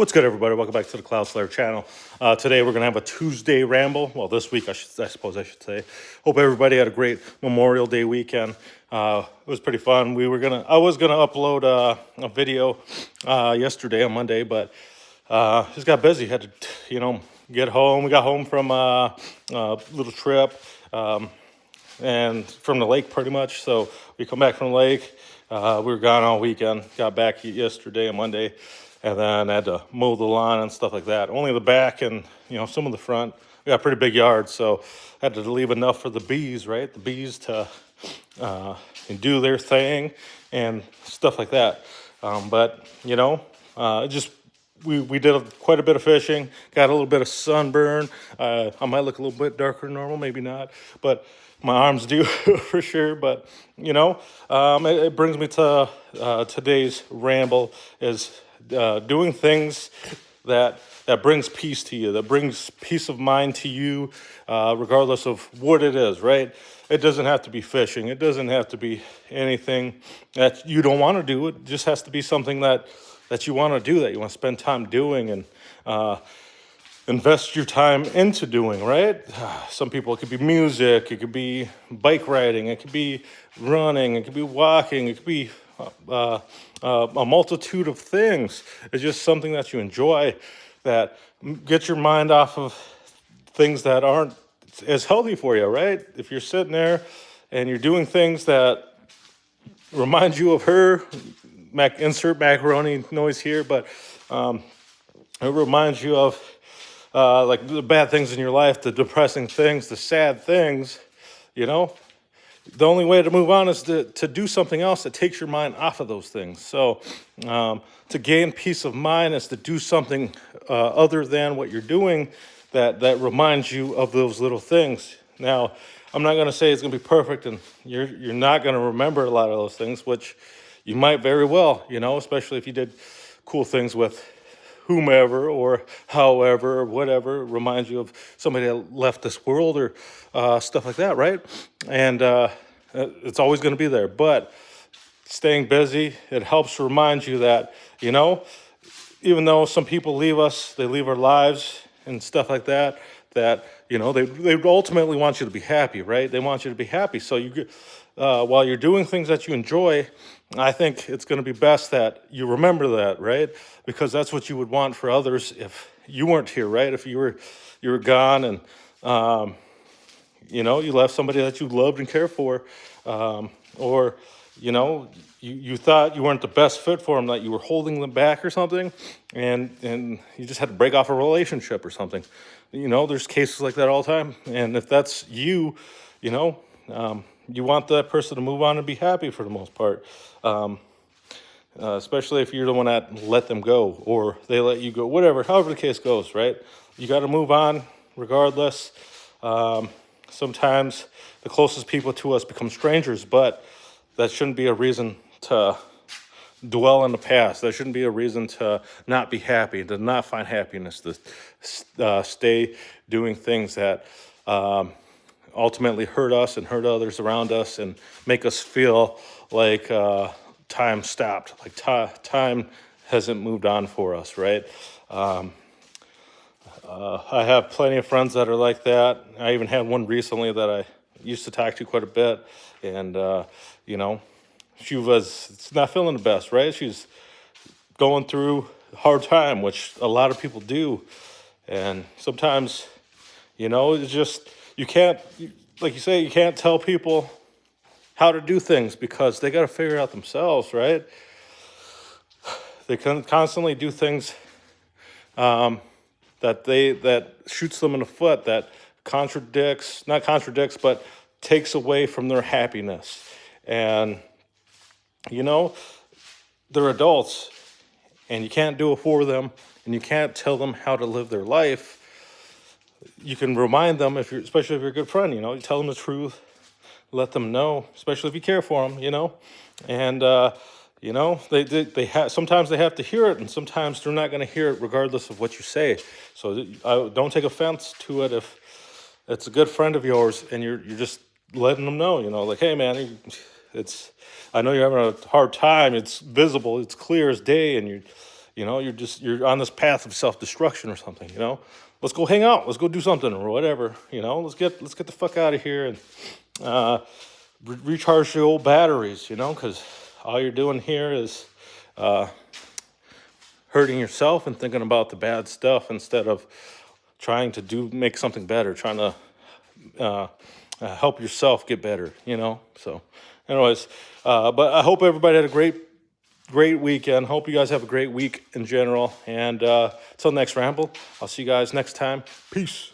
What's good, everybody? Welcome back to the Cloud Slayer channel. Today we're gonna have a Tuesday ramble. Well, this week I suppose I should say. Hope everybody had a great Memorial Day weekend. It was pretty fun. I was gonna upload a video yesterday on Monday, but just got busy. Had to, get home. We got home from a little trip and from the lake, pretty much. So we come back from the lake. We were gone all weekend. Got back yesterday and Monday. And then I had to mow the lawn and stuff like that. Only the back and, some of the front. We got a pretty big yard, so I had to leave enough for the bees, right? The bees to do their thing and stuff like that. Just we did quite a bit of fishing. Got a little bit of sunburn. I might look a little bit darker than normal, maybe not, but my arms do for sure. But it brings me to today's ramble is doing things that brings peace to you, that brings peace of mind to you, regardless of what it is, right? It doesn't have to be fishing. It doesn't have to be anything that you don't want to do. It just has to be something that you want to do, that you want to spend time doing and invest your time into doing, right? Some people, it could be music, it could be bike riding, it could be running, it could be walking, it could be a multitude of things. It's just something that you enjoy, that gets your mind off of things that aren't as healthy for you, right? If you're sitting there and you're doing things that remind you of her, insert macaroni noise here, but it reminds you of like the bad things in your life, the depressing things, the sad things, the only way to move on is to do something else that takes your mind off of those things. So to gain peace of mind is to do something other than what you're doing that reminds you of those little things. Now, I'm not going to say it's going to be perfect and you're not going to remember a lot of those things, which you might very well, especially if you did cool things with whomever or however or whatever. It reminds you of somebody that left this world or stuff like that, right? And it's always going to be there. But staying busy, it helps remind you that, even though some people leave us, they leave our lives and stuff like that, they ultimately want you to be happy, right? They want you to be happy. So while you're doing things that you enjoy, I think it's going to be best that you remember that, right? Because that's what you would want for others if you weren't here, right? If you were gone and you left somebody that you loved and cared for, or you thought you weren't the best fit for them, that you were holding them back or something, and you just had to break off a relationship or something. There's cases like that all the time, and if that's you, you want that person to move on and be happy for the most part, especially if you're the one that let them go or they let you go, however the case goes, right? You got to move on regardless. Sometimes the closest people to us become strangers, but that shouldn't be a reason to dwell in the past. That shouldn't be a reason to not be happy, to not find happiness, to stay doing things that ultimately hurt us and hurt others around us and make us feel like time stopped, like time hasn't moved on for us, right? I have plenty of friends that are like that. I even had one recently that I used to talk to quite a bit, and she was not feeling the best, right? She's going through a hard time, which a lot of people do, and sometimes, it's just you can't, like you say, you can't tell people how to do things because they got to figure it out themselves, right? They can constantly do things that shoots them in the foot, that not contradicts, but takes away from their happiness. And, they're adults, and you can't do it for them, and you can't tell them how to live their life. You can remind them, especially if you're a good friend, you tell them the truth, let them know, especially if you care for them, and sometimes they have to hear it, and sometimes they're not going to hear it regardless of what you say. So don't take offense to it if it's a good friend of yours and you're just letting them know, like, hey man, I know you're having a hard time. It's visible, it's clear as day, and You know, you're on this path of self-destruction or something, you know. Let's go hang out. Let's go do something or whatever, you know. Let's get the fuck out of here and recharge your old batteries, you know, because all you're doing here is hurting yourself and thinking about the bad stuff instead of trying to make something better, trying to help yourself get better, you know. So, anyways, but I hope everybody had a great weekend. Hope you guys have a great week in general. And till next ramble, I'll see you guys next time. Peace.